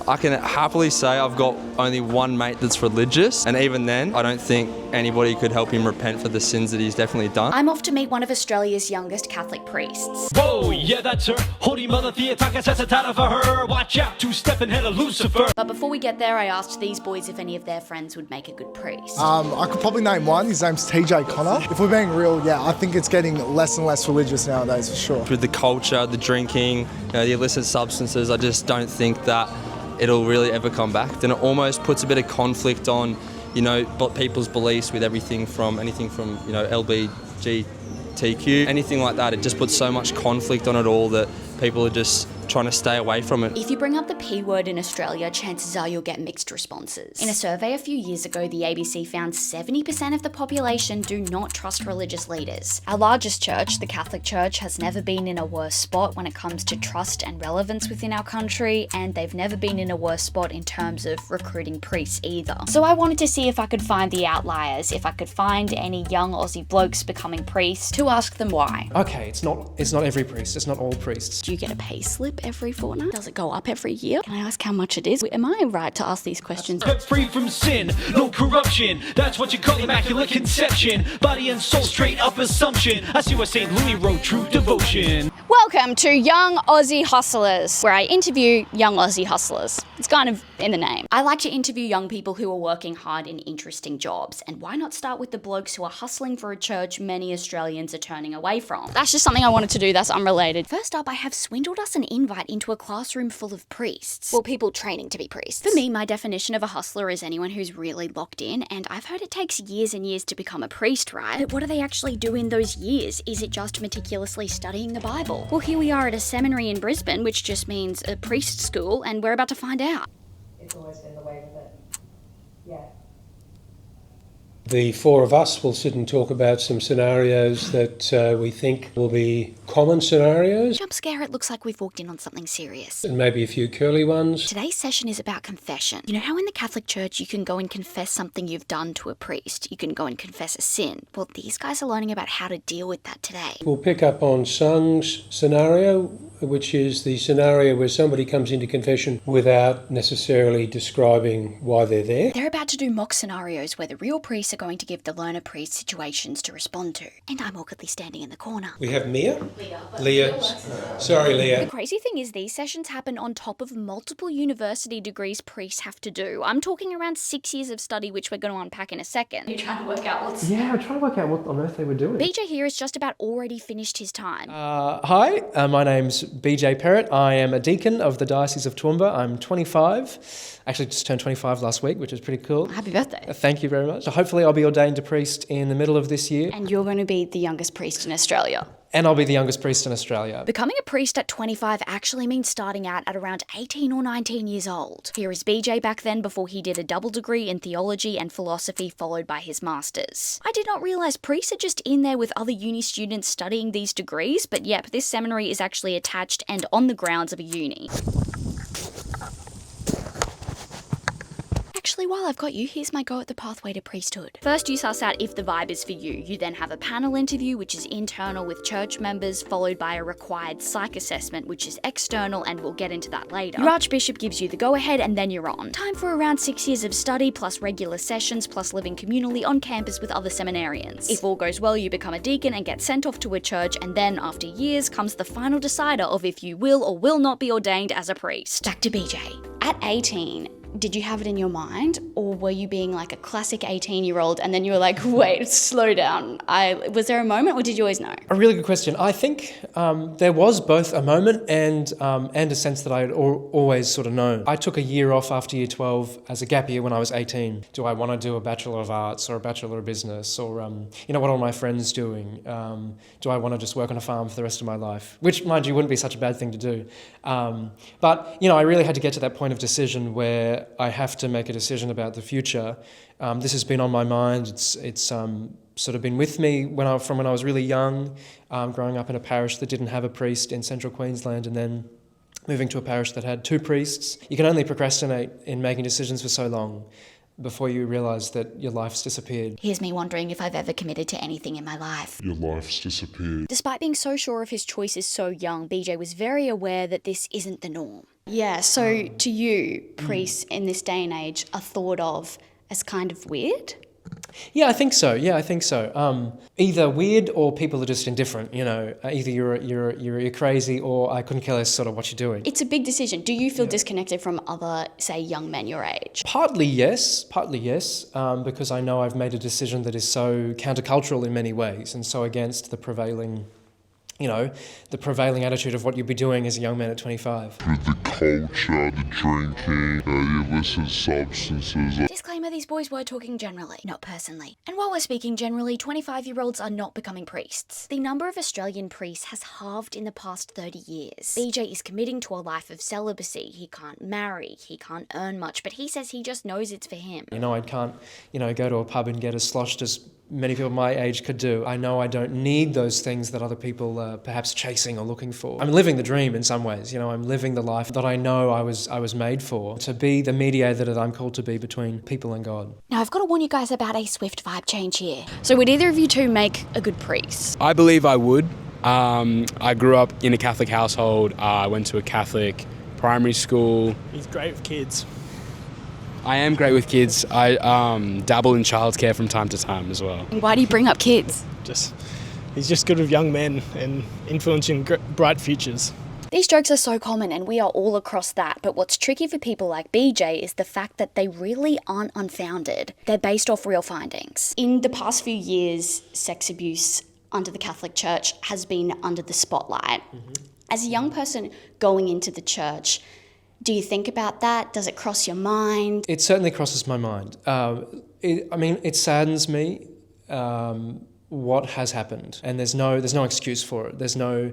I can happily say I've got only one mate that's religious, and even then, I don't think anybody could help him repent for the sins that he's definitely done. I'm off to meet one of Australia's youngest Catholic priests. Whoa, yeah, that's her. Holy Mother Theotokos, that's a title for her. Watch out, two-stepping head of Lucifer. But before we get there, I asked these boys if any of their friends would make a good priest. I could probably name one. His name's TJ Connor. If we're being real, yeah, I think it's getting less and less religious nowadays, for sure. With the culture, the drinking, the illicit substances, I just don't think that it'll really ever come back. Then it almost puts a bit of conflict on, people's beliefs with anything from, LGBTQ, anything like that. It just puts so much conflict on it all that people are just trying to stay away from it. If you bring up the P word in Australia, chances are you'll get mixed responses. In a survey a few years ago, the ABC found 70% of the population do not trust religious leaders. Our largest church, the Catholic Church, has never been in a worse spot when it comes to trust and relevance within our country, and they've never been in a worse spot in terms of recruiting priests either. So I wanted to see if I could find the outliers, if I could find any young Aussie blokes becoming priests, to ask them why. Okay, it's not every priest, it's not all priests. Do you get a payslip every fortnight? Does it go up every year? Can I ask how much it is? Am I right to ask these questions? Set free from sin, no corruption. That's what you call immaculate conception. Body and soul, straight up assumption. I see what St. Louis wrote, true devotion. Welcome to Young Aussie Hustlers, where I interview young Aussie hustlers. It's kind of in the name. I like to interview young people who are working hard in interesting jobs, and why not start with the blokes who are hustling for a church many Australians are turning away from? That's just something I wanted to do that's unrelated. First up, I have swindled us an invite into a classroom full of priests. Well, people training to be priests. For me, my definition of a hustler is anyone who's really locked in, and I've heard it takes years and years to become a priest, right? But what do they actually do in those years? Is it just meticulously studying the Bible? Well, here we are at a seminary in Brisbane, which just means a priest school, and we're about to find out. It's always been the way with it. Yeah. The four of us will sit and talk about some scenarios that we think will be common scenarios. Jump scare, it looks like we've walked in on something serious. And maybe a few curly ones. Today's session is about confession. You know how in the Catholic Church you can go and confess something you've done to a priest? You can go and confess a sin. Well, these guys are learning about how to deal with that today. We'll pick up on Sung's scenario, which is the scenario where somebody comes into confession without necessarily describing why they're there. They're about to do mock scenarios where the real priests are going to give the learner priest situations to respond to. And I'm awkwardly standing in the corner. We have Mia. Leah. Sorry, Leah. The crazy thing is these sessions happen on top of multiple university degrees priests have to do. I'm talking around 6 years of study, which we're going to unpack in a second. You're trying to work out what's... Yeah, I'm trying to work out what on earth they were doing. BJ here has just about already finished his time. Hi, my name's BJ Perrott. I am a deacon of the Diocese of Toowoomba. I'm 25. Actually, just turned 25 last week, which is pretty cool. Happy birthday. Thank you very much. So hopefully I'll be ordained a priest in the middle of this year. And you're going to be the youngest priest in Australia. And I'll be the youngest priest in Australia. Becoming a priest at 25 actually means starting out at around 18 or 19 years old. Here is BJ back then before he did a double degree in theology and philosophy followed by his masters. I did not realise priests are just in there with other uni students studying these degrees, but yep, this seminary is actually attached and on the grounds of a uni. Actually, while I've got you, here's my go at the pathway to priesthood. First, you suss out if the vibe is for you. You then have a panel interview, which is internal with church members, followed by a required psych assessment, which is external, and we'll get into that later. Your archbishop gives you the go-ahead, and then you're on. Time for around 6 years of study, plus regular sessions, plus living communally on campus with other seminarians. If all goes well, you become a deacon and get sent off to a church, and then, after years, comes the final decider of if you will or will not be ordained as a priest. Back to BJ. At 18, did you have it in your mind, or were you being like a classic 18-year-old and then you were like, wait, slow down? Was there a moment, or did you always know? A really good question. I think there was both a moment and a sense that I had always sort of known. I took a year off after year 12 as a gap year when I was 18. Do I want to do a Bachelor of Arts or a Bachelor of Business, or what are my friends doing? Do I want to just work on a farm for the rest of my life? Which, mind you, wouldn't be such a bad thing to do. But I really had to get to that point of decision where I have to make a decision about the future. This has been on my mind. It's sort of been with me from when I was really young, growing up in a parish that didn't have a priest in central Queensland, and then moving to a parish that had 2 priests. You can only procrastinate in making decisions for so long before you realise that your life's disappeared. Here's me wondering if I've ever committed to anything in my life. Your life's disappeared. Despite being so sure of his choices so young, BJ was very aware that this isn't the norm. Yeah, so to you, priests in this day and age are thought of as kind of weird? Yeah, I think so. Either weird or people are just indifferent. Either you're crazy or I couldn't care less sort of what you're doing. It's a big decision. Do you feel disconnected from other, say, young men your age? Partly yes, because I know I've made a decision that is so countercultural in many ways and so against the prevailing attitude of what you'd be doing as a young man at 25. The culture, the drinking, the illicit substances. Disclaimer, these boys were talking generally, not personally. And while we're speaking generally, 25-year-olds are not becoming priests. The number of Australian priests has halved in the past 30 years. BJ is committing to a life of celibacy. He can't marry, he can't earn much, but he says he just knows it's for him. I can't, go to a pub and get as sloshed as many people my age could do. I know I don't need those things that other people are perhaps chasing or looking for. I'm living the dream in some ways. I'm living the life that I know I was made for, to be the mediator that I'm called to be between people and God. Now, I've got to warn you guys about a swift vibe change here. So would either of you two make a good priest? I believe I would. I grew up in a Catholic household. I went to a Catholic primary school. He's great with kids. I am great with kids. I dabble in childcare from time to time as well. And why do you bring up kids? He's just good with young men and influencing bright futures. These jokes are so common and we are all across that, but what's tricky for people like BJ is the fact that they really aren't unfounded. They're based off real findings. In the past few years, sex abuse under the Catholic Church has been under the spotlight. As a young person going into the church, do you think about that? Does it cross your mind? It certainly crosses my mind. It saddens me what has happened, and there's no excuse for it. There's no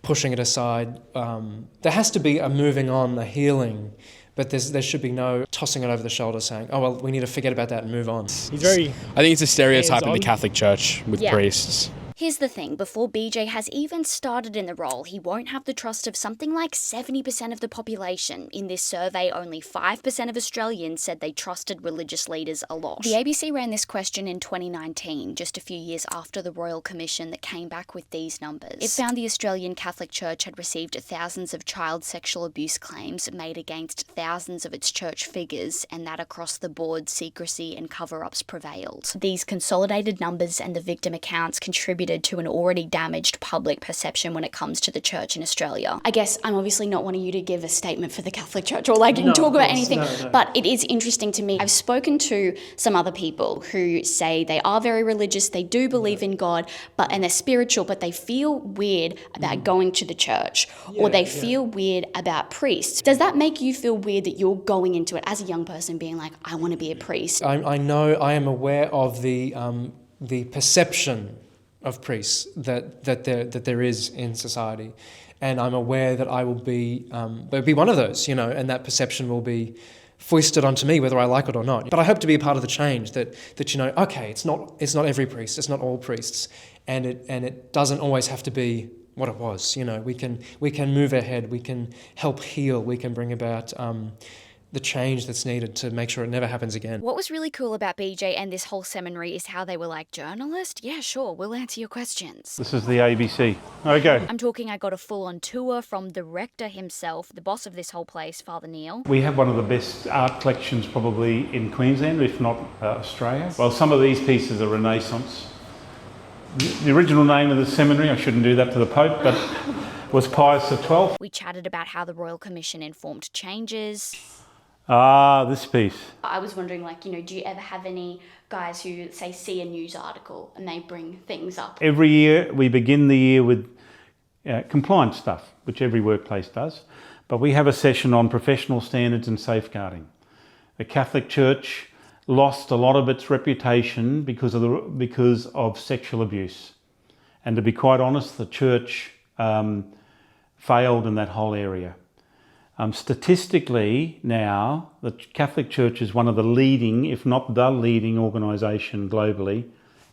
pushing it aside. There has to be a moving on, a healing, but there should be no tossing it over the shoulder saying, oh, well, we need to forget about that and move on. I think it's a stereotype in the Catholic Church with priests. Here's the thing, before BJ has even started in the role, he won't have the trust of something like 70% of the population. In this survey, only 5% of Australians said they trusted religious leaders a lot. The ABC ran this question in 2019, just a few years after the Royal Commission that came back with these numbers. It found the Australian Catholic Church had received thousands of child sexual abuse claims made against thousands of its church figures, and that across the board, secrecy and cover-ups prevailed. These consolidated numbers and the victim accounts contributed to an already damaged public perception when it comes to the church in Australia. I guess I'm obviously not wanting you to give a statement for the Catholic Church or talk about anything, but it is interesting to me. I've spoken to some other people who say they are very religious, they do believe in God, and they're spiritual, but they feel weird about going to the church, or they feel weird about priests. Does that make you feel weird that you're going into it as a young person being like, I want to be a priest? I know, I am aware of the perception of priests that there is in society, and I'm aware that I will be one of those, and that perception will be foisted onto me whether I like it or not. But I hope to be a part of the change that okay, it's not every priest, it's not all priests, and it doesn't always have to be what it was. We can move ahead, we can help heal, we can bring about the change that's needed to make sure it never happens again. What was really cool about BJ and this whole seminary is how they were like, journalist? Yeah, sure, we'll answer your questions. This is the ABC. Okay. I'm talking, I got a full-on tour from the rector himself, the boss of this whole place, Father Neil. We have one of the best art collections probably in Queensland, if not Australia. Well, some of these pieces are Renaissance. The original name of the seminary, I shouldn't do that to the Pope, but was Pius XII. We chatted about how the Royal Commission informed changes. This piece. I was wondering, do you ever have any guys who, say, see a news article and they bring things up? Every year we begin the year with compliance stuff, which every workplace does, but we have a session on professional standards and safeguarding. The Catholic Church lost a lot of its reputation because of sexual abuse, and to be quite honest, the Church failed in that whole area. Statistically now, the Catholic Church is one of the leading, if not the leading organisation globally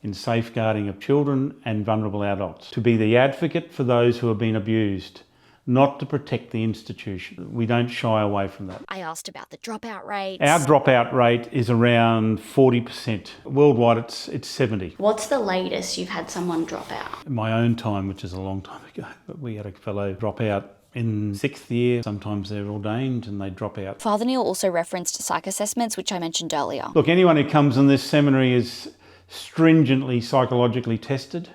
in safeguarding of children and vulnerable adults. To be the advocate for those who have been abused, not to protect the institution. We don't shy away from that. I asked about the dropout rates. Our dropout rate is around 40%. Worldwide it's 70%. What's the latest you've had someone drop out? In my own time, which is a long time ago, but we had a fellow drop out In 6th year, sometimes they're ordained and they drop out. Father Neil also referenced psych assessments, which I mentioned earlier. Look, anyone who comes in this seminary is stringently psychologically tested,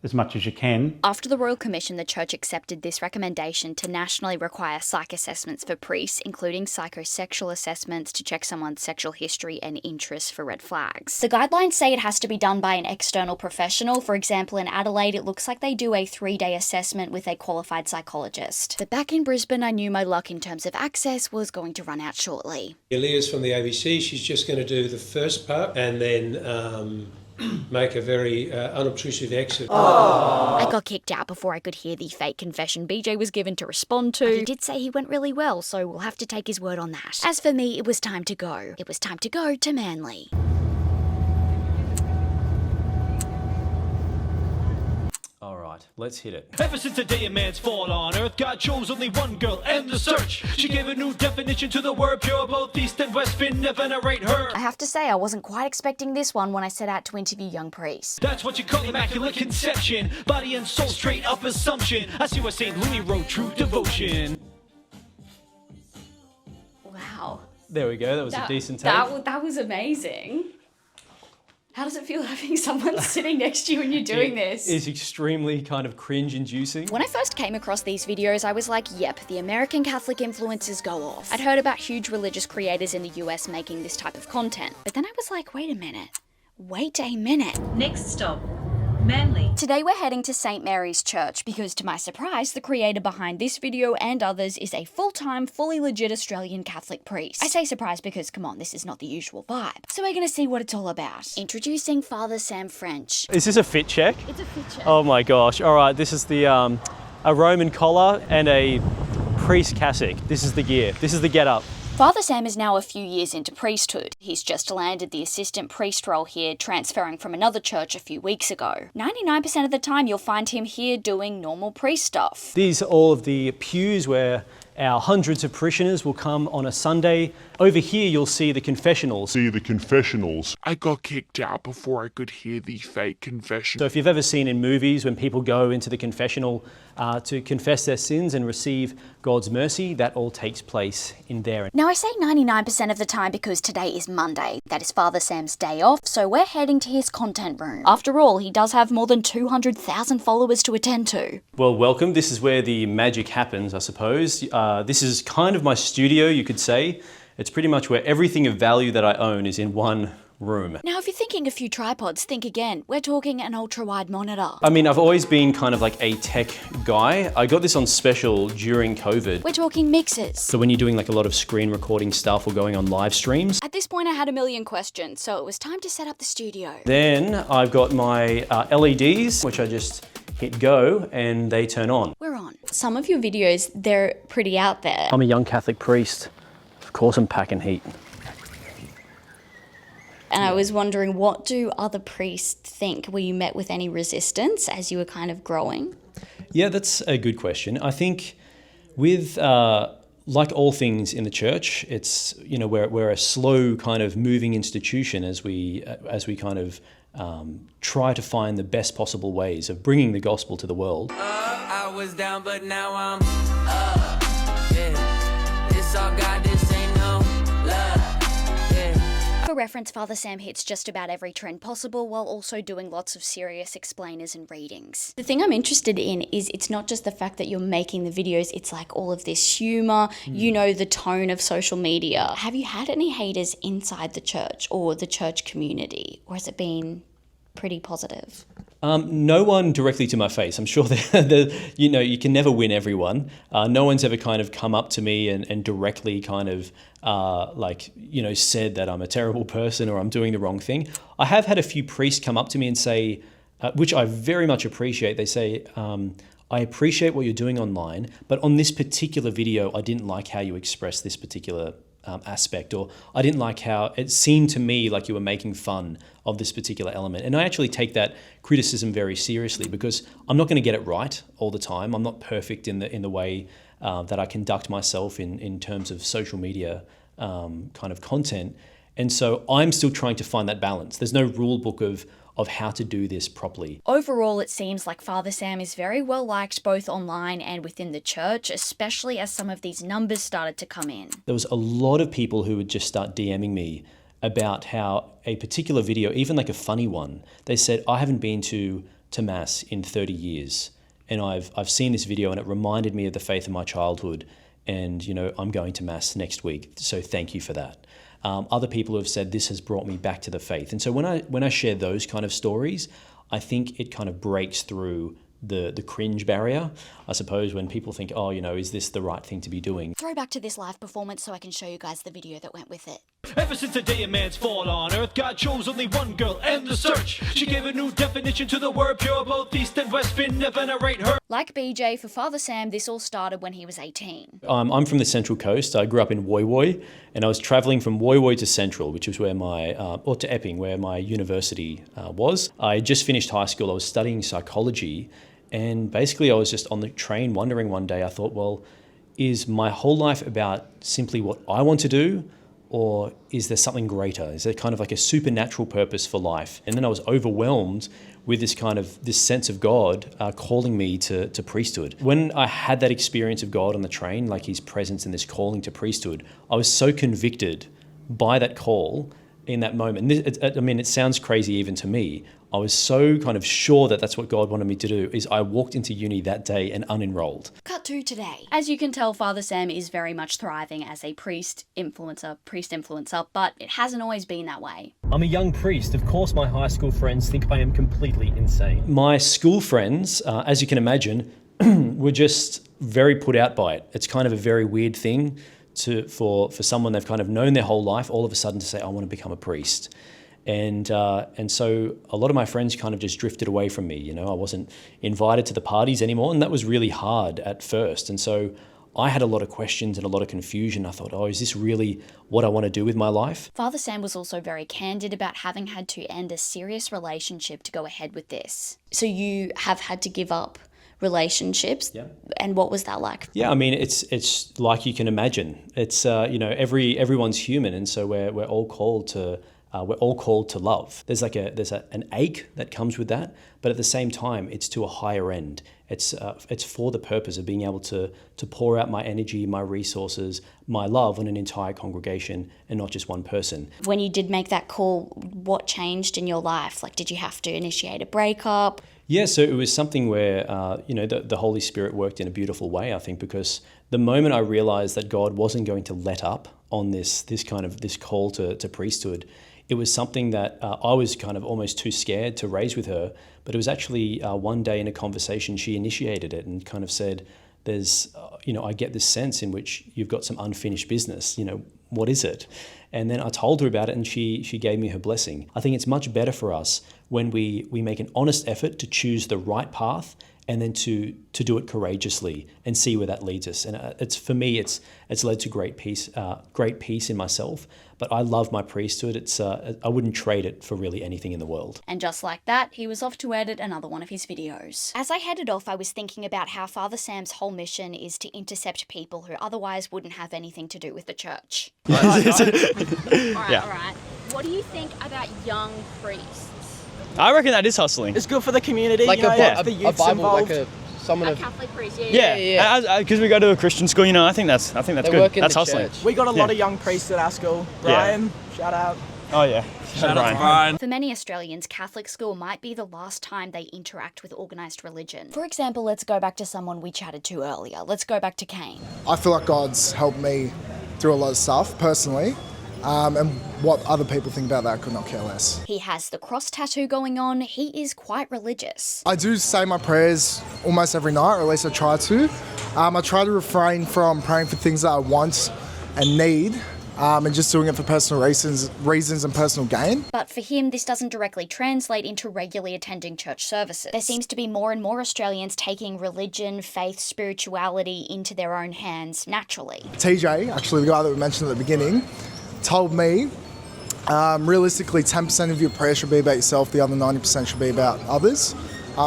as much as you can. After the Royal Commission, the Church accepted this recommendation to nationally require psych assessments for priests, including psychosexual assessments to check someone's sexual history and interests for red flags. The guidelines say it has to be done by an external professional. For example, in Adelaide, it looks like they do a 3-day assessment with a qualified psychologist. But back in Brisbane, I knew my luck in terms of access was going to run out shortly. Lia's from the ABC. She's just going to do the first part and then make a very unobtrusive exit. I got kicked out before I could hear the fake confession BJ was given to respond to. But he did say he went really well, so we'll have to take his word on that. As for me, it was time to go. It was time to go to Manly. Alright, let's hit it. Ever since the day a man's fall on earth, God chose only one girl and the search. She gave a new definition to the word pure. Both East and West Finna venerate her. I have to say, I wasn't quite expecting this one when I set out to interview young priests. That's what you call immaculate conception. Body and soul straight up assumption. I see where St. Louis wrote true devotion. Wow. There we go, that was a decent take. That was amazing. How does it feel having someone sitting next to you when you're doing this? It's extremely kind of cringe-inducing. When I first came across these videos, I was like, yep, the American Catholic influencers go off. I'd heard about huge religious creators in the US making this type of content. But then I was like, wait a minute. Next stop, Manly. Today we're heading to St. Mary's Church because, to my surprise, the creator behind this video and others is a full-time, fully legit Australian Catholic priest. I say surprise because, come on, this is not the usual vibe. So we're gonna see what it's all about. Introducing Father Sam French. Is this a fit check? It's a fit check. Oh my gosh. All right, this is the a Roman collar and a priest cassock. This is the gear. This is the get-up. Father Sam is now a few years into priesthood. He's just landed the assistant priest role here, transferring from another church a few weeks ago. 99% of the time you'll find him here doing normal priest stuff. These are all of the pews where our hundreds of parishioners will come on a Sunday. Over here you'll see the confessionals. I got kicked out before I could hear the fake confession. So if you've ever seen in movies when people go into the confessional to confess their sins and receive God's mercy, that all takes place in there. Now I say 99% of the time because today is Monday. That is Father Sam's day off, so we're heading to his content room. After all, he does have more than 200,000 followers to attend to. Well, welcome. This is where the magic happens, I suppose. This is kind of my studio, you could say. It's pretty much where everything of value that I own is in one room. Now, if you're thinking a few tripods, think again. We're talking an ultra-wide monitor. I mean, I've always been kind of like a tech guy. I got this on special during COVID. We're talking mixers. So when you're doing like a lot of screen recording stuff or going on live streams. At this point, I had a million questions, so it was time to set up the studio. Then I've got my LEDs, which I just hit go and they turn on. We're on. Some of your videos, they're pretty out there. I'm a young Catholic priest. Of course I'm packing heat. And I was wondering, what do other priests think? Were you met with any resistance as you were kind of growing? Yeah, that's a good question. I think with, like all things in the church, it's, you know, we're a slow kind of moving institution as we kind of try to find the best possible ways of bringing the gospel to the world. I was down, but now I'm up. Yeah. This all God, this ain't no love. For reference, Father Sam hits just about every trend possible while also doing lots of serious explainers and readings. The thing I'm interested in is it's not just the fact that you're making the videos, it's like all of this humour, you know, the tone of social media. Have you had any haters inside the church or the church community, or has it been pretty positive? No one directly to my face. I'm sure that you know, you can never win everyone. No one's ever kind of come up to me and directly kind of like, you know, said that I'm a terrible person or I'm doing the wrong thing. I have had a few priests come up to me and say, which I very much appreciate. They say, I appreciate what you're doing online, but on this particular video, I didn't like how you expressed this particular aspect, or I didn't like how it seemed to me like you were making fun of this particular element. And I actually take that criticism very seriously because I'm not going to get it right all the time. I'm not perfect in the way that I conduct myself in terms of social media kind of content. And so I'm still trying to find that balance. There's no rule book of how to do this properly. Overall, it seems like Father Sam is very well liked both online and within the church, especially as some of these numbers started to come in. There was a lot of people who would just start DMing me about how a particular video, even like a funny one, they said, I haven't been to Mass in 30 years. And I've seen this video and it reminded me of the faith of my childhood. And, you know, I'm going to Mass next week. So thank you for that. Other people have said this has brought me back to the faith. And so when I share those kind of stories, I think it kind of breaks through the cringe barrier, I suppose, when people think, oh, you know, is this the right thing to be doing? Throw back to this live performance so I can show you guys the video that went with it. Ever since the day of man's fall on earth, God chose only one girl and the search. She gave a new definition to the word pure, both east and west venerate her. Like BJ, for Father Sam, this all started when he was 18. I'm from the Central Coast. I grew up in Woy Woy, and I was travelling from Woy Woy to Central, which was where or to Epping, where my university was. I just finished high school. I was studying psychology, and basically I was just on the train wondering one day, I thought, well, is my whole life about simply what I want to do? Or is there something greater? Is there kind of like a supernatural purpose for life? And then I was overwhelmed with this sense of God calling me to priesthood. When I had that experience of God on the train, like his presence and this calling to priesthood, I was so convicted by that call in that moment. It sounds crazy even to me. I was so kind of sure that that's what God wanted me to do, is I walked into uni that day and unenrolled. Cut to today. As you can tell, Father Sam is very much thriving as a priest influencer, but it hasn't always been that way. I'm a young priest. Of course my high school friends think I am completely insane. My school friends, as you can imagine, were just very put out by it. It's kind of a very weird thing for someone they've kind of known their whole life, all of a sudden to say, I want to become a priest. And so a lot of my friends kind of just drifted away from me. You know, I wasn't invited to the parties anymore, and that was really hard at first. And so I had a lot of questions and a lot of confusion. I thought, oh, is this really what I want to do with my life? Father Sam was also very candid about having had to end a serious relationship to go ahead with this. So you have had to give up relationships. Yeah. And what was that like? Yeah, I mean, it's like you can imagine. It's everyone's human, and so we're all called to love. There's an ache that comes with that, but at the same time, it's to a higher end. It's for the purpose of being able to pour out my energy, my resources, my love on an entire congregation and not just one person. When you did make that call, what changed in your life? Like, did you have to initiate a breakup? Yeah, so it was something where, the Holy Spirit worked in a beautiful way, I think, because the moment I realized that God wasn't going to let up on this call to priesthood, it was something that I was kind of almost too scared to raise with her. But it was actually one day in a conversation, she initiated it and kind of said, I get this sense in which you've got some unfinished business, what is it? And then I told her about it and she gave me her blessing. I think it's much better for us when we make an honest effort to choose the right path and then to do it courageously and see where that leads us. And for me, it's led to great peace in myself. But I love my priesthood. I wouldn't trade it for really anything in the world. And just like that, he was off to edit another one of his videos. As I headed off, I was thinking about how Father Sam's whole mission is to intercept people who otherwise wouldn't have anything to do with the church. All right. What do you think about young priests? I reckon that is hustling. It's good for the community, like the youth's Bible, involved. like a Catholic priest, because we go to a Christian school, I think that's good. That's hustling. Church. We got a lot of young priests at our school. Brian, shout out. Oh yeah, shout out to Brian. For many Australians, Catholic school might be the last time they interact with organised religion. For example, let's go back to someone we chatted to earlier. Let's go back to Kane. I feel like God's helped me through a lot of stuff personally. And what other people think about that, I could not care less. He has the cross tattoo going on. He is quite religious. I do say my prayers almost every night, or at least I try to. I try to refrain from praying for things that I want and need, and just doing it for personal reasons and personal gain. But for him, this doesn't directly translate into regularly attending church services. There seems to be more and more Australians taking religion, faith, spirituality into their own hands naturally. TJ, actually the guy that we mentioned at the beginning, told me realistically 10% of your prayer should be about yourself, the other 90% should be about others.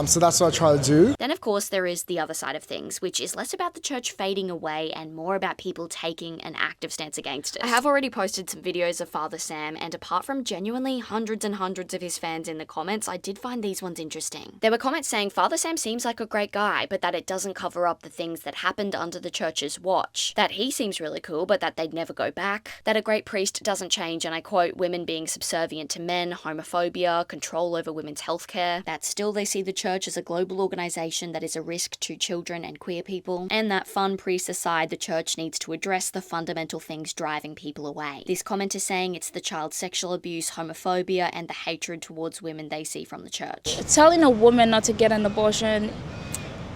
So that's what I try to do. Then, of course, there is the other side of things, which is less about the church fading away and more about people taking an active stance against it. I have already posted some videos of Father Sam, and apart from genuinely hundreds and hundreds of his fans in the comments, I did find these ones interesting. There were comments saying Father Sam seems like a great guy, but that it doesn't cover up the things that happened under the church's watch. That he seems really cool, but that they'd never go back. That a great priest doesn't change, and I quote, women being subservient to men, homophobia, control over women's healthcare. That still they see the church as a global organisation that is a risk to children and queer people. And that fun priests aside, the church needs to address the fundamental things driving people away. This comment is saying it's the child sexual abuse, homophobia, and the hatred towards women they see from the church. Telling a woman not to get an abortion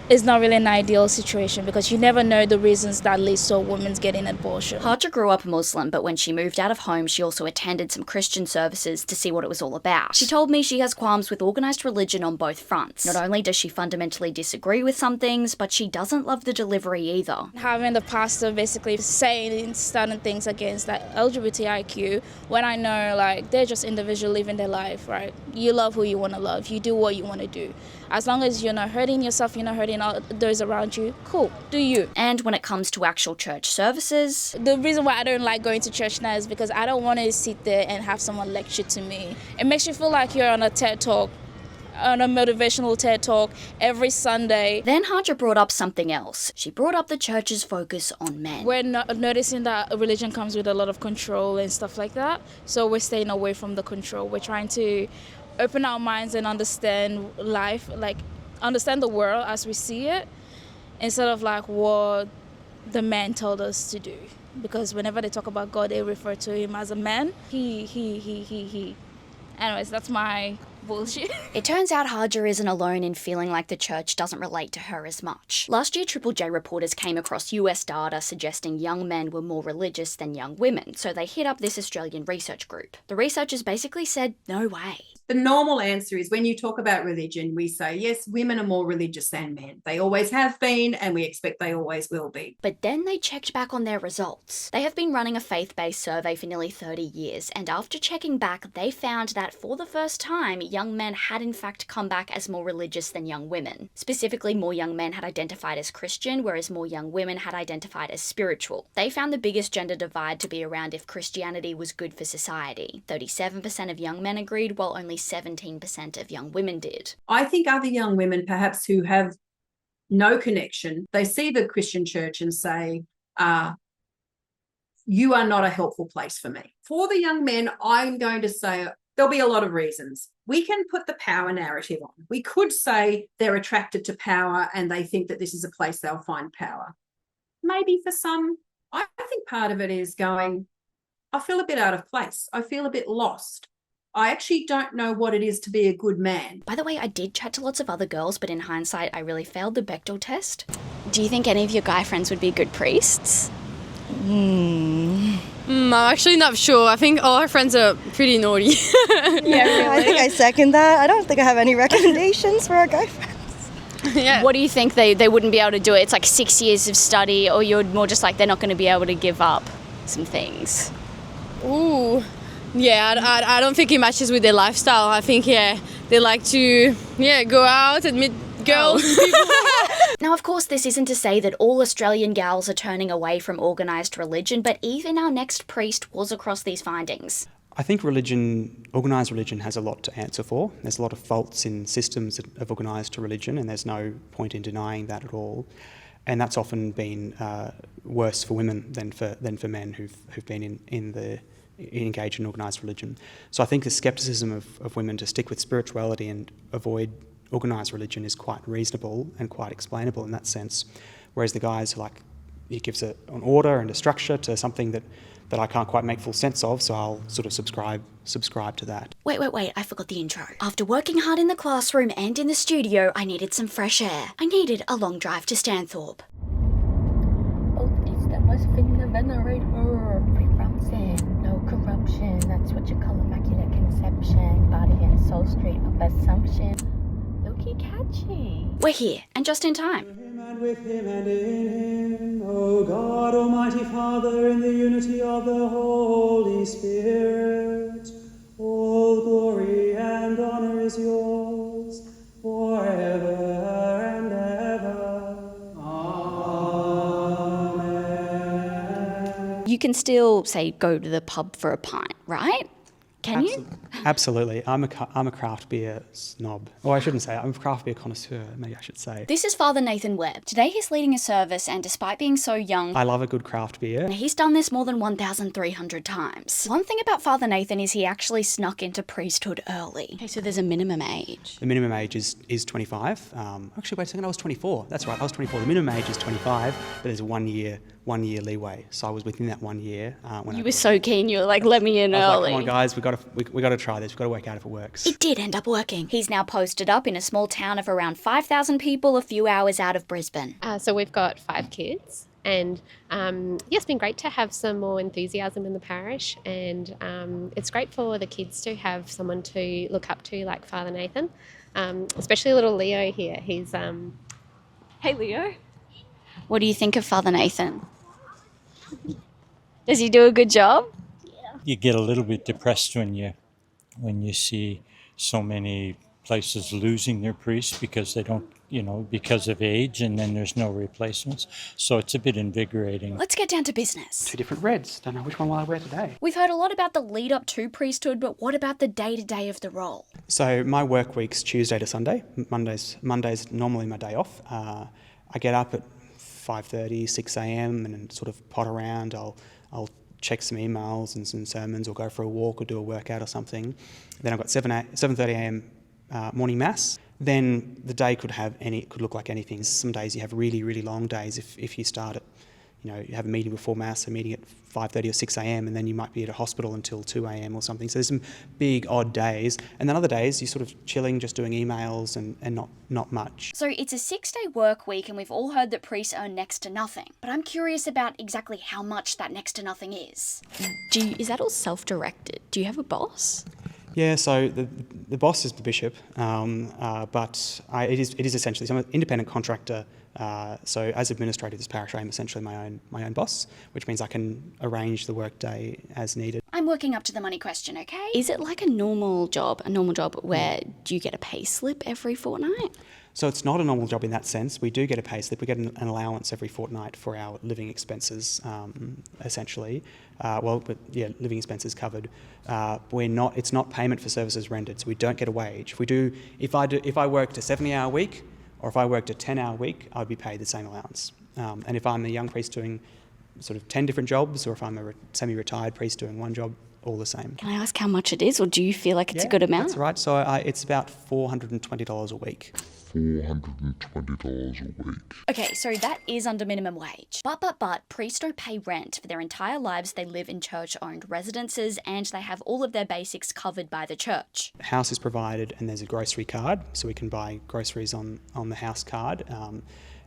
is not really an ideal situation because you never know the reasons that leads to a woman's getting an abortion. Hajar grew up Muslim, but when she moved out of home, she also attended some Christian services to see what it was all about. She told me she has qualms with organised religion on both fronts. Not only does she fundamentally disagree with some things, but she doesn't love the delivery either. Having the pastor basically saying certain things against that LGBTIQ, when I know like they're just individual living their life, right? You love who you want to love, you do what you want to do. As long as you're not hurting yourself, you're not hurting all those around you, cool, do you. And when it comes to actual church services, the reason why I don't like going to church now is because I don't want to sit there and have someone lecture to me. It makes you feel like you're on a TED Talk, on a motivational TED Talk every Sunday. Then Hajar brought up something else. She brought up the church's focus on men. We're noticing that religion comes with a lot of control and stuff like that, so we're staying away from the control. We're trying to open our minds and understand life, like understand the world as we see it, instead of like what the man told us to do. Because whenever they talk about God, they refer to him as a man. He. Anyways, that's my bullshit. It turns out Hajar isn't alone in feeling like the church doesn't relate to her as much. Last year, Triple J reporters came across US data suggesting young men were more religious than young women, so they hit up this Australian research group. The researchers basically said, no way. The normal answer is when you talk about religion, we say, yes, women are more religious than men. They always have been, and we expect they always will be. But then they checked back on their results. They have been running a faith-based survey for nearly 30 years, and after checking back, they found that for the first time, young men had in fact come back as more religious than young women. Specifically, more young men had identified as Christian, whereas more young women had identified as spiritual. They found the biggest gender divide to be around if Christianity was good for society. 37% of young men agreed, while only 17% of young women did. I think other young women, perhaps who have no connection, they see the Christian church and say, you are not a helpful place for me. For the young men, I'm going to say there'll be a lot of reasons. We can put the power narrative on. We could say they're attracted to power and they think that this is a place they'll find power. Maybe for some, I think part of it is going, I feel a bit out of place. I feel a bit lost. I actually don't know what it is to be a good man. By the way, I did chat to lots of other girls, but in hindsight, I really failed the Bechdel test. Do you think any of your guy friends would be good priests? I'm actually not sure. I think all our friends are pretty naughty. Yeah, I think I second that. I don't think I have any recommendations for our guy friends. Yeah. What do you think they wouldn't be able to do it? It's like 6 years of study, or you're more just like they're not going to be able to give up some things? Ooh. Yeah, I don't think it matches with their lifestyle. I think, they like to, go out and meet girls and people. Now, of course, this isn't to say that all Australian gals are turning away from organised religion, but even our next priest was across these findings. I think organised religion has a lot to answer for. There's a lot of faults in systems of organised religion, and there's no point in denying that at all. And that's often been worse for women than for men who've been engaged in organised religion. So I think the scepticism of women to stick with spirituality and avoid organised religion is quite reasonable and quite explainable in that sense. Whereas the guys are like, it gives an order and a structure to something that I can't quite make full sense of, so I'll sort of subscribe to that. Wait, I forgot the intro. After working hard in the classroom and in the studio, I needed some fresh air. I needed a long drive to Stanthorpe. Oh, it's the most thing to venerate her. Free from sin, no corruption. That's what you call immaculate conception. Body and soul straight up assumption. Low-key catchy. We're here, and just in time. And with him and in him, O God, Almighty Father, in the unity of the Holy Spirit, all glory and honor is yours forever. you can still, say, go to the pub for a pint, right? Can you? Absolutely. I'm a craft beer snob. Or I shouldn't say, I'm a craft beer connoisseur, maybe I should say. This is Father Nathan Webb. Today he's leading a service, and despite being so young, I love a good craft beer. he's done this more than 1,300 times. One thing about Father Nathan is he actually snuck into priesthood early. Okay, so there's a minimum age. The minimum age is 25. Actually, wait a second, I was 24. That's right, I was 24. The minimum age is 25, but there's a 1 year leeway. So I was within that 1 year. You were so keen, you were like, let me in I was early. like, come on guys, we got to try this. We've got to work out if it works. It did end up working. He's now posted up in a small town of around 5,000 people a few hours out of Brisbane. So we've got 5 kids, and it's been great to have some more enthusiasm in the parish, and it's great for the kids to have someone to look up to like Father Nathan, especially little Leo here. He's hey Leo. What do you think of Father Nathan? Does he do a good job? You get a little bit depressed when you see so many places losing their priests because they don't, because of age, and then there's no replacements. So it's a bit invigorating. Let's get down to business. 2 different reds. Don't know which one will I wear today. We've heard a lot about the lead up to priesthood, but what about the day-to-day of the role? So my work week's Tuesday to Sunday. Monday's normally my day off. I get up at 5:30, 6 a.m. and sort of pot around. I'll check some emails and some sermons, or go for a walk, or do a workout or something. Then I've got 7:30 a.m. Morning mass. Then the day could look like anything. Some days you have really, really long days if you start at, you have a meeting before mass, a meeting at 5:30 or 6 a.m, and then you might be at a hospital until 2 a.m. or something. So there's some big odd days. And then other days you're sort of chilling, just doing emails and not much. So it's a 6-day work week, and we've all heard that priests earn next to nothing. But I'm curious about exactly how much that next to nothing is. Is that all self-directed? Do you have a boss? Yeah, so the boss is the bishop, but it is essentially, so I'm an independent contractor. So as administrator of this parish, I am essentially my own boss, which means I can arrange the workday as needed. I'm working up to the money question, okay? Is it like a normal job where do you get a pay slip every fortnight? So it's not a normal job in that sense. We do get a pay slip. We get an allowance every fortnight for our living expenses, essentially. Living expenses covered. It's not payment for services rendered, so we don't get a wage. If I worked a 70-hour week, or if I worked a 10-hour week, I'd be paid the same allowance. And if I'm a young priest doing sort of 10 different jobs, or if I'm a semi-retired priest doing one job, all the same. Can I ask how much it is, or do you feel like it's a good amount? That's right. So it's about $420 a week. $420 a week. Okay, so that is under minimum wage. But priests don't pay rent. For their entire lives, they live in church-owned residences, and they have all of their basics covered by the church. House is provided, and there's a grocery card, so we can buy groceries on the house card.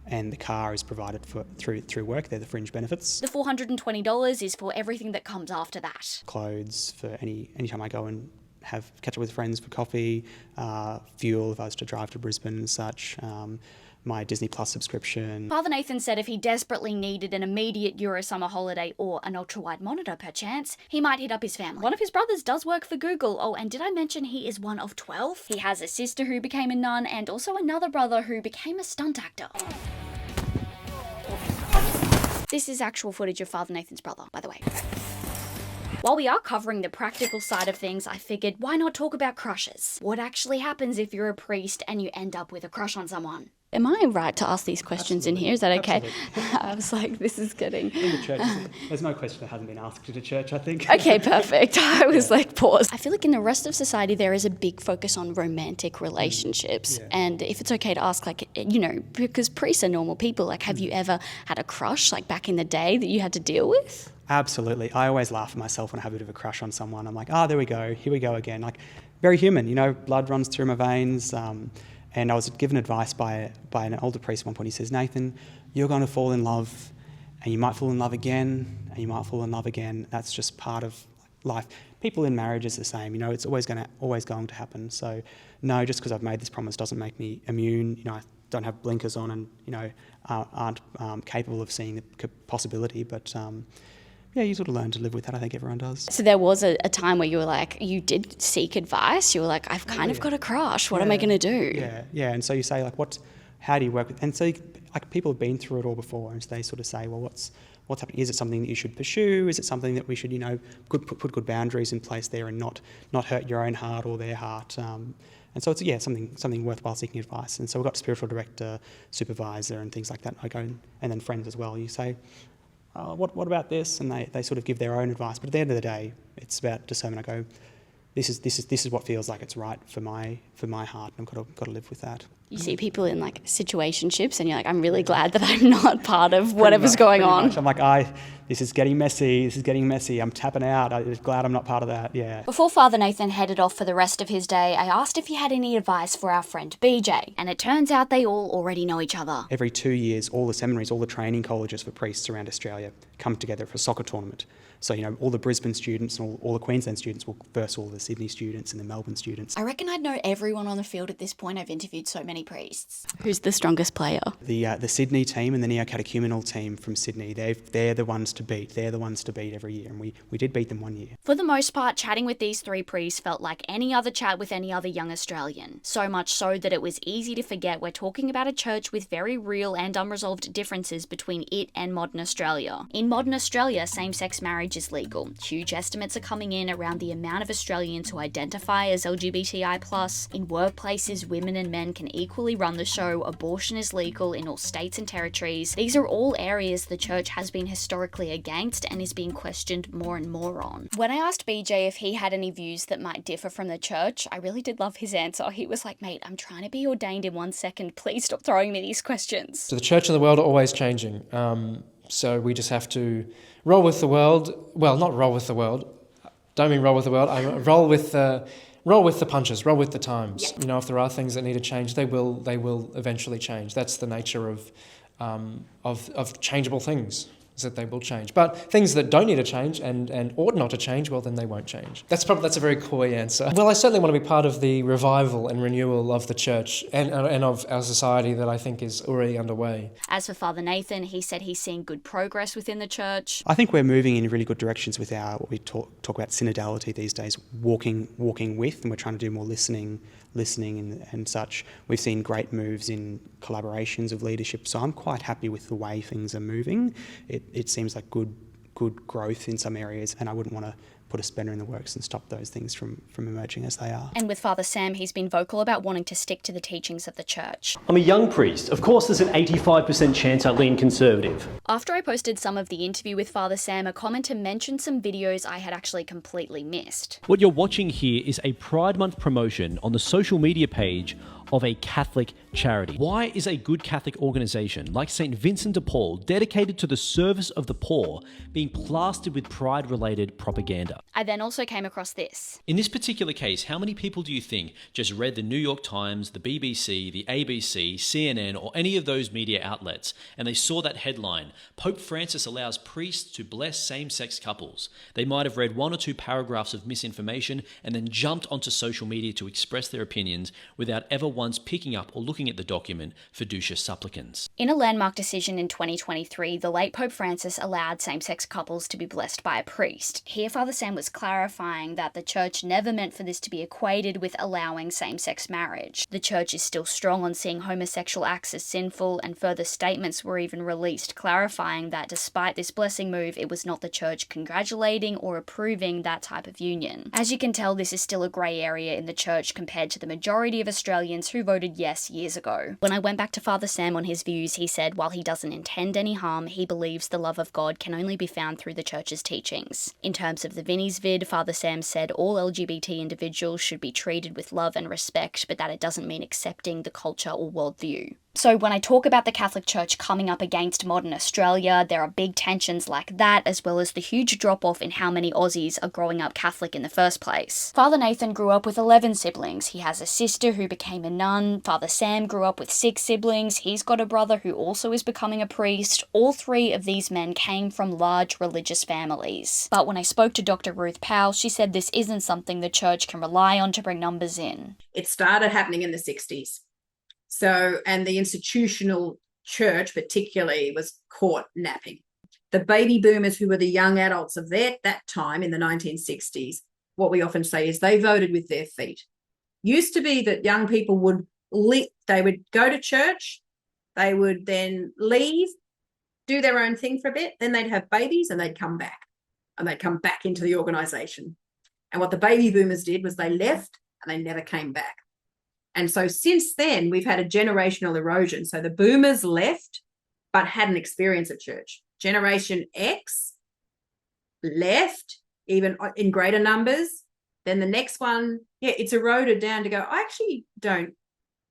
And the car is provided through work. They're the fringe benefits. The $420 is for everything that comes after that. Clothes for any time I go and catch up with friends for coffee, fuel if I was to drive to Brisbane and such, my Disney Plus subscription. Father Nathan said if he desperately needed an immediate Euro summer holiday or an ultra-wide monitor perchance, he might hit up his family. One of his brothers does work for Google. Oh, and did I mention he is one of 12? He has a sister who became a nun, and also another brother who became a stunt actor. This is actual footage of Father Nathan's brother, by the way. While we are covering the practical side of things, I figured, why not talk about crushes? What actually happens if you're a priest and you end up with a crush on someone? Am I right to ask these questions in here? Is that okay? I was like, this is getting... In the church, there's no question that hasn't been asked at a church, I think. Okay, perfect. I was like, pause. I feel like in the rest of society, there is a big focus on romantic relationships. Yeah. And if it's okay to ask, because priests are normal people, have you ever had a crush, back in the day, that you had to deal with? Absolutely. I always laugh at myself when I have a bit of a crush on someone. I'm like, there we go. Here we go again. Very human, blood runs through my veins. And I was given advice by an older priest at one point. He says, Nathan, you're going to fall in love, and you might fall in love again, and you might fall in love again. That's just part of life. People in marriage is the same. It's always going to happen. So, no, just because I've made this promise doesn't make me immune. I don't have blinkers on and, aren't capable of seeing the possibility. But, you sort of learn to live with that. I think everyone does. So there was a time where you were you did seek advice. You were like, I've kind of got a crush. What am I going to do? Yeah. And so you say, how do you work with... And so, people have been through it all before, and so they sort of say, well, what's happening? Is it something that you should pursue? Is it something that we should, put good boundaries in place there and not hurt your own heart or their heart? And so it's something worthwhile seeking advice. And so we've got spiritual director, supervisor, and things like that. I go and then friends as well. You say, what about this? And they sort of give their own advice. But at the end of the day, it's about discernment. I go, this is what feels like it's right for my heart, and I've got to live with that. You see people in like situationships and you're like, I'm really glad that I'm not part of whatever's going on. Much. I'm like, this is getting messy. I'm tapping out. I'm glad I'm not part of that. Yeah. Before Father Nathan headed off for the rest of his day, I asked if he had any advice for our friend BJ. And it turns out they all already know each other. Every 2 years, all the seminaries, all the training colleges for priests around Australia come together for a soccer tournament. So, all the Brisbane students and all the Queensland students will verse all the Sydney students and the Melbourne students. I reckon I'd know everyone on the field at this point. I've interviewed so many priests. Who's the strongest player? The Sydney team and the neo-catechumenal team from Sydney, they're the ones to beat. They're the ones to beat every year, and we did beat them one year. For the most part, chatting with these three priests felt like any other chat with any other young Australian. So much so that it was easy to forget we're talking about a church with very real and unresolved differences between it and modern Australia. In modern Australia, same-sex marriage is legal. Huge estimates are coming in around the amount of Australians who identify as LGBTI+. In workplaces, women and men can equally run the show. Abortion is legal in all states and territories. These are all areas the church has been historically against and is being questioned more and more on. When I asked BJ if he had any views that might differ from the church, I really did love his answer. He was like, mate, I'm trying to be ordained in 1 second. Please stop throwing me these questions. So the church and the world are always changing. So we just have to roll with the world. Well, not roll with the world. Don't mean roll with the world. I mean, roll with the punches. Roll with the times. Yeah. If there are things that need to change, they will eventually change. That's the nature of changeable things. That they will change. But things that don't need to change and ought not to change, well, then they won't change. That's a very coy answer. Well, I certainly want to be part of the revival and renewal of the church and of our society that I think is already underway. As for Father Nathan, he said he's seeing good progress within the church. I think we're moving in really good directions with what we talk about synodality these days, walking with, and we're trying to do more listening and such. We've seen great moves in collaborations of leadership, so I'm quite happy with the way things are moving. It seems like good growth in some areas, and I wouldn't want to put a spanner in the works and stop those things from emerging as they are. And with Father Sam, he's been vocal about wanting to stick to the teachings of the church. I'm a young priest. Of course there's an 85% chance I lean conservative. After I posted some of the interview with Father Sam, a commenter mentioned some videos I had actually completely missed. What you're watching here is a Pride Month promotion on the social media page of a Catholic charity. Why is a good Catholic organisation like St. Vincent de Paul, dedicated to the service of the poor, being plastered with pride-related propaganda? I then also came across this. In this particular case, how many people do you think just read the New York Times, the BBC, the ABC, CNN, or any of those media outlets, and they saw that headline, Pope Francis allows priests to bless same-sex couples? They might have read 1 or 2 paragraphs of misinformation and then jumped onto social media to express their opinions without ever once picking up or looking at the document Fiducia Supplicans. In a landmark decision in 2023, the late Pope Francis allowed same-sex couples to be blessed by a priest. Here, Father Sam was clarifying that the church never meant for this to be equated with allowing same-sex marriage. The church is still strong on seeing homosexual acts as sinful, and further statements were even released clarifying that despite this blessing move, it was not the church congratulating or approving that type of union. As you can tell, this is still a grey area in the church compared to the majority of Australians who voted yes years ago. When I went back to Father Sam on his views, he said while he doesn't intend any harm, he believes the love of God can only be found through the church's teachings. In terms of the Vinnie's vid, Father Sam said all LGBT individuals should be treated with love and respect, but that it doesn't mean accepting the culture or worldview. So when I talk about the Catholic Church coming up against modern Australia, there are big tensions like that, as well as the huge drop-off in how many Aussies are growing up Catholic in the first place. Father Nathan grew up with 11 siblings. He has a sister who became a nun. Father Sam grew up with 6 siblings. He's got a brother who also is becoming a priest. All 3 of these men came from large religious families. But when I spoke to Dr. Ruth Powell, she said this isn't something the church can rely on to bring numbers in. It started happening in the 60s. So, and the institutional church particularly was caught napping. The baby boomers, who were the young adults of that time in the 1960s, what we often say is they voted with their feet. Used to be that young people would go to church, they would then leave, do their own thing for a bit, then they'd have babies and they'd come back. And they'd come back into the organisation. And what the baby boomers did was they left and they never came back. And so since then, we've had a generational erosion. So the boomers left but had an experience at church. Generation X left, even in greater numbers. Then the next one, it's eroded down to go,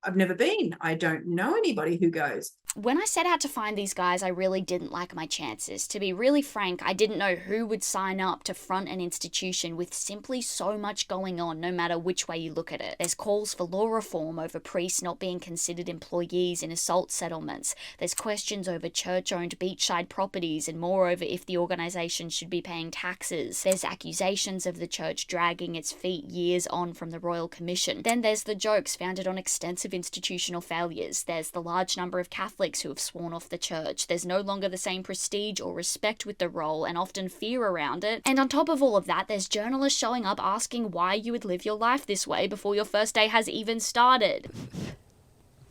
I've never been. I don't know anybody who goes. When I set out to find these guys, I really didn't like my chances. To be really frank, I didn't know who would sign up to front an institution with simply so much going on, no matter which way you look at it. There's calls for law reform over priests not being considered employees in assault settlements. There's questions over church-owned beachside properties and moreover if the organisation should be paying taxes. There's accusations of the church dragging its feet years on from the Royal Commission. Then there's the jokes founded on extensive institutional failures. There's the large number of Catholics who have sworn off the church. There's no longer the same prestige or respect with the role and often fear around it. And on top of all of that, there's journalists showing up asking why you would live your life this way before your first day has even started.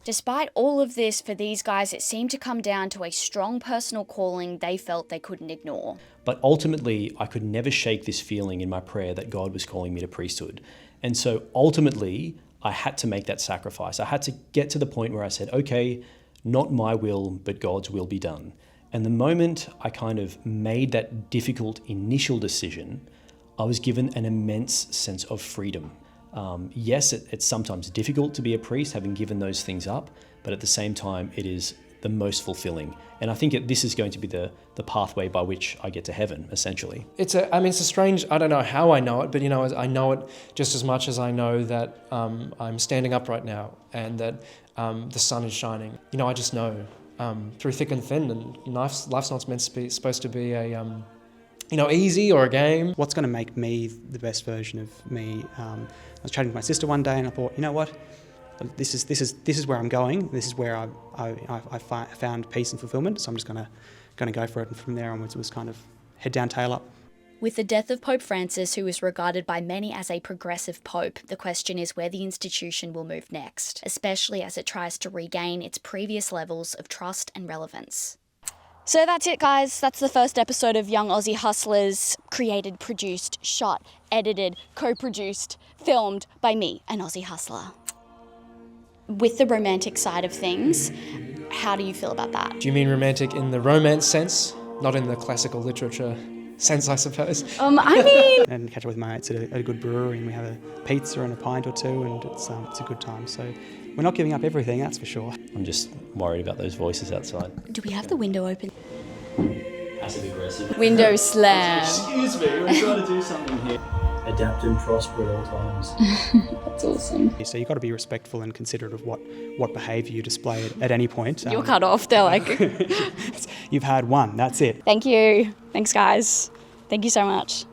Despite all of this, for these guys, it seemed to come down to a strong personal calling they felt they couldn't ignore. But ultimately, I could never shake this feeling in my prayer that God was calling me to priesthood. And so ultimately, I had to make that sacrifice. I had to get to the point where I said, okay, not my will, but God's will be done. And the moment I kind of made that difficult initial decision, I was given an immense sense of freedom. Yes, it's sometimes difficult to be a priest, having given those things up, but at the same time, it is the most fulfilling. And I think this is going to be the pathway by which I get to heaven, essentially. It's a strange, I don't know how I know it, but I know it just as much as I know that I'm standing up right now and that the sun is shining. I just know through thick and thin, and life's not supposed to be a easy or a game. What's going to make me the best version of me? I was chatting with my sister one day and I thought, you know what? This is where I'm going. This is where I found peace and fulfillment. So I'm just going to go for it. And from there onwards, it was kind of head down, tail up. With the death of Pope Francis, who is regarded by many as a progressive pope, the question is where the institution will move next, especially as it tries to regain its previous levels of trust and relevance. So that's it, guys. That's the first episode of Young Aussie Hustlers, created, produced, shot, edited, co-produced, filmed by me, an Aussie hustler. With the romantic side of things, how do you feel about that? Do you mean romantic in the romance sense, not in the classical literature sense, I suppose? And catch up with my mates at a good brewery, and we have a pizza and a pint or two, and it's a good time. So we're not giving up everything, that's for sure. I'm just worried about those voices outside. Do we have the window open? Passive aggressive. Window slam. Excuse me, we're trying to do something here. Adapt and prosper at all times. That's awesome. So you've got to be respectful and considerate of what behaviour you display at any point. You're cut off, they're like... You've had one, that's it. Thank you. Thanks, guys. Thank you so much.